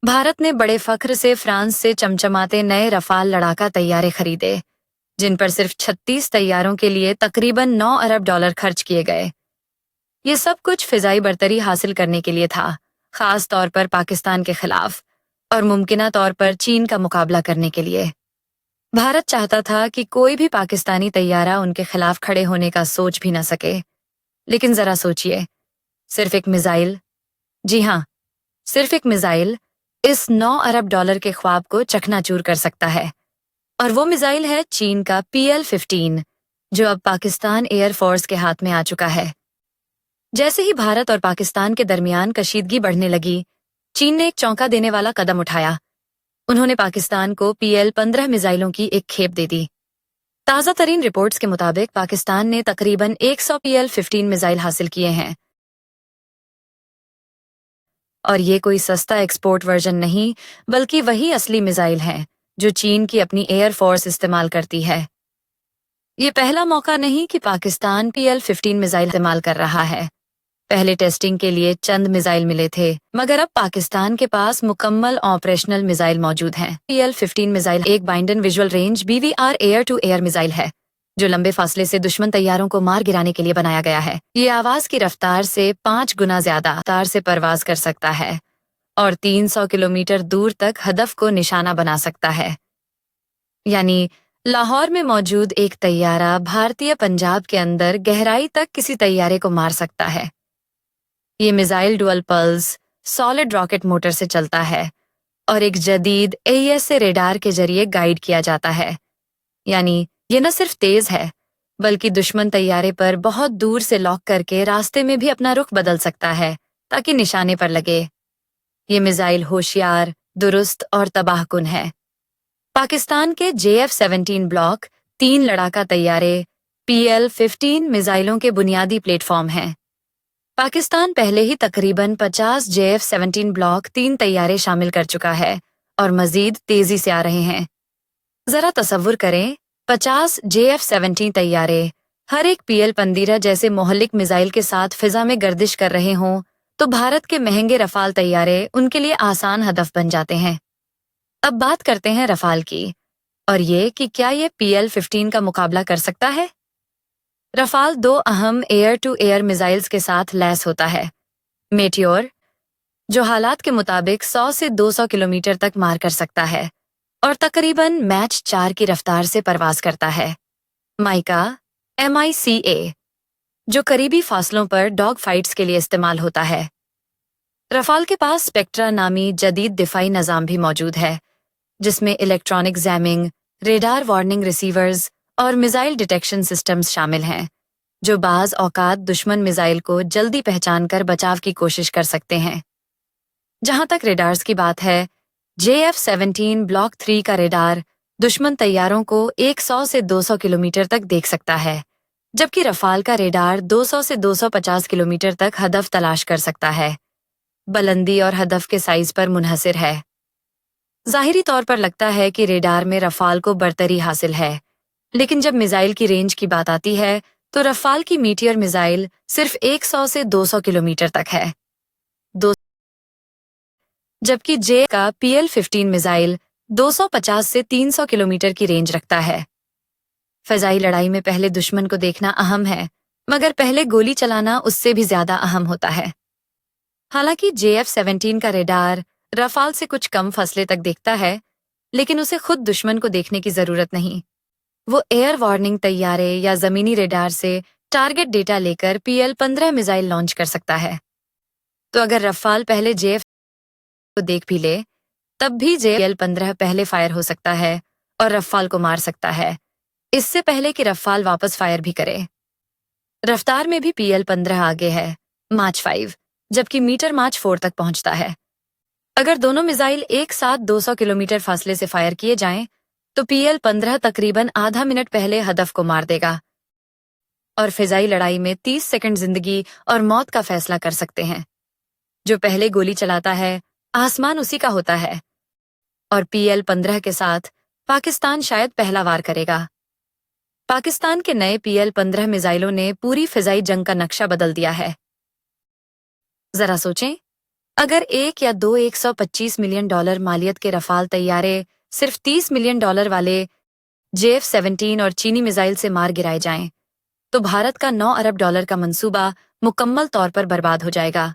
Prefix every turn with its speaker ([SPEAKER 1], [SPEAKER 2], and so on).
[SPEAKER 1] भारत ने बड़े फख्र से फ्रांस से चमचमाते नए रफाल लड़ाका तैयारे खरीदे, जिन पर सिर्फ 36 तैयारों के लिए तकरीबन 9 अरब डॉलर खर्च किए गए। ये सब कुछ फिजाई बरतरी हासिल करने के लिए था, खास तौर पर पाकिस्तान के खिलाफ और मुमकिना तौर पर चीन का मुकाबला करने के लिए। भारत चाहता था कि कोई भी पाकिस्तानी तैयारा उनके खिलाफ खड़े होने का सोच भी न सके। लेकिन जरा सोचिए, सिर्फ एक मिसाइल, जी हाँ, सिर्फ एक मिसाइल इस 9 अरब डॉलर के ख्वाब को चकनाचूर कर सकता है। और वो मिसाइल है चीन का PL-15, जो अब पाकिस्तान एयरफोर्स के हाथ में आ चुका है। जैसे ही भारत और पाकिस्तान के दरमियान कशीदगी बढ़ने लगी, चीन ने एक चौंका देने वाला कदम उठाया। उन्होंने पाकिस्तान को PL-15 मिसाइलों की एक खेप दे दी। ताज़ा तरीन रिपोर्ट्स के मुताबिक पाकिस्तान ने तकरीबन 100 PL-15 मिसाइल हासिल किए हैं। और ये कोई सस्ता एक्सपोर्ट वर्जन नहीं, बल्कि वही असली मिसाइल हैं जो चीन की अपनी एयरफोर्स इस्तेमाल करती है। ये पहला मौका नहीं कि पाकिस्तान PL-15 मिसाइल इस्तेमाल कर रहा है। पहले टेस्टिंग के लिए चंद मिसाइल मिले थे, मगर अब पाकिस्तान के पास मुकम्मल ऑपरेशनल मिसाइल मौजूद हैं। PL-15 मिसाइल एक beyond visual range BVR air to air missile है, जो लंबे फासले से दुश्मन तैयारों को मार गिराने के लिए बनाया गया है। ये आवाज की रफ्तार से 5 गुना ज्यादा रफ्तार से परवाज कर सकता है और 300 किलोमीटर दूर तक हदफ को निशाना बना सकता है। यानी लाहौर में मौजूद एक तैयारा भारतीय पंजाब के अंदर गहराई तक किसी तैयारे को मार सकता है। ये missile dual pulse solid rocket motor से चलता है और एक जदीद AES से रेडार के जरिए गाइड किया जाता है। यानी ये न सिर्फ तेज है, बल्कि दुश्मन तैयारे पर बहुत दूर से लॉक करके रास्ते में भी अपना रुख बदल सकता है ताकि निशाने पर लगे। ये मिसाइल होशियार, दुरुस्त और तबाहकुन है। पाकिस्तान के JF-17 ब्लॉक 3 लड़ाका तैयारे PL-15 मिसाइलों के बुनियादी प्लेटफॉर्म हैं। पाकिस्तान पहले ही तकरीबन 50 JF-17 ब्लॉक 3 तैयारे शामिल कर चुका है और मजीद तेजी से आ रहे हैं। जरा तसव्वुर करें, 50 JF-17 तैयारे हर एक PL-15 जैसे मोहल्लिक मिसाइल के साथ फिजा में गर्दिश कर रहे हों, तो भारत के महंगे रफाल तैयारे उनके लिए आसान हदफ बन जाते हैं। अब बात करते हैं रफाल की, और ये कि क्या ये PL-15 का मुकाबला कर सकता है। रफाल 2 अहम एयर टू एयर मिसाइल्स के साथ लैस होता है। मेटियोर, जो हालात के मुताबिक 100 से 200 किलोमीटर तक मार कर सकता है और तकरीबन मैच 4 की रफ्तार से परवाज करता है। माइका, MICA, जो करीबी फासलों पर डॉग फाइट्स के लिए इस्तेमाल होता है। रफाल के पास स्पेक्ट्रा नामी जदीद दिफाई निज़ाम भी मौजूद है, जिसमें electronic jamming, radar warning receivers और मिसाइल डिटेक्शन सिस्टम्स शामिल हैं, जो बाज औकात दुश्मन मिसाइल को जल्दी पहचान कर बचाव की कोशिश कर सकते हैं। जहां तक रेडार्स की बात है, JF-17 ब्लॉक 3 का रेडार दुश्मन तैयारों को 100 से 200 किलोमीटर तक देख सकता है, जबकि रफाल का रेडार 200 से 250 किलोमीटर तक हदफ तलाश कर सकता है। बुलंदी और हदफ के साइज पर मुनहसिर है। जाहिरी तौर पर लगता है कि रेडार में रफाल को बरतरी हासिल है, लेकिन जब मिसाइल की रेंज की बात आती है, तो रफाल की मीटियर मिसाइल सिर्फ 100 से 200 किलोमीटर तक है, जबकि जे का PL-15 मिसाइल 250 से 300 किलोमीटर की रेंज रखता है। फजाई लड़ाई में पहले दुश्मन को देखना अहम है, मगर पहले गोली चलाना उससे भी ज्यादा अहम होता है। हालांकि JF-17 का रेडार रफाल से कुछ कम फासले तक देखता है, लेकिन उसे खुद दुश्मन को देखने की जरूरत नहीं। वो एयर वार्निंग तैयारे या जमीनी रेडार से टारगेट डेटा लेकर PL-15 मिसाइल लॉन्च कर सकता है। तो अगर रफाल पहले JF को देख भी ले, तब भी PL-15 पहले फायर हो सकता है और रफाल को मार सकता है, इससे पहले कि रफाल वापस फायर भी करे। रफ्तार में भी PL-15 आगे है, माच 5, जबकि मीटर माच 4 तक पहुंचता है। अगर दोनों मिसाइल एक साथ 200 किलोमीटर फासले से फायर किए जाएं, तो PL-15 तकरीबन आधा मिनट पहले हदफ को मार देगा और फिजाई लड़ाई में 30 सेकंड जिंदगी और मौत का फैसला कर सकते हैं। जो पहले गोली चलाता है, आसमान उसी का होता है, और PL-15 के साथ पाकिस्तान शायद पहला वार करेगा। पाकिस्तान के नए PL-15 मिसाइलों ने पूरी फिजाई जंग का नक्शा बदल दिया है। जरा सोचें, अगर एक या दो $125 मिलियन मालियत के रफाल तैयारे सिर्फ $30 मिलियन वाले JF-17 और चीनी मिसाइल से मार गिराए जाएं, तो भारत का $9 अरब का मंसूबा मुकम्मल तौर पर बर्बाद हो जाएगा।